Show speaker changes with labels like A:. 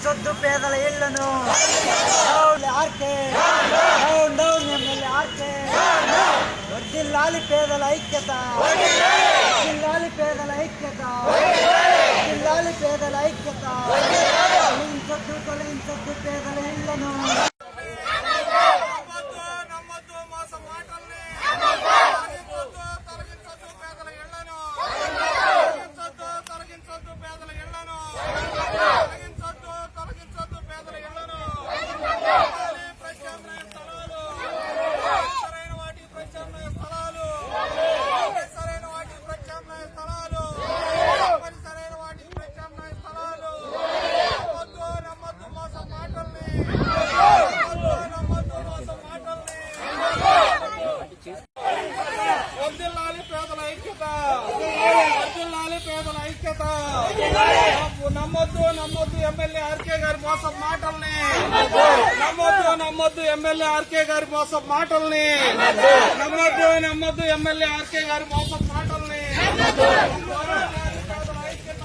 A: తొలగించొద్దు పేదల ఇళ్లను. RK down MLA RK. వర్ధిల్లాలి పేదల ఐక్యత, వర్ధిల్లాలి పేదల ఐక్యత, వర్ధిల్లాలి పేదల ఐక్యత. తొలగించొద్దు పేదల ఇళ్లను.
B: వర్ధిల్లాలి పేదల ఐక్యత, వర్ధిల్లాలి పేదల ఐక్యత. నమ్మొద్దు ఎమ్మెల్యే ఆర్కే గారి మోసం మాటల్ని. నమ్మొద్దు ఎమ్మెల్యే ఆర్కే గారి మోసం మాటల్ని. నమ్మొద్దు ఎమ్మెల్యే ఆర్కే గారి మోసం మాటల్ని. పేదల ఐక్యత.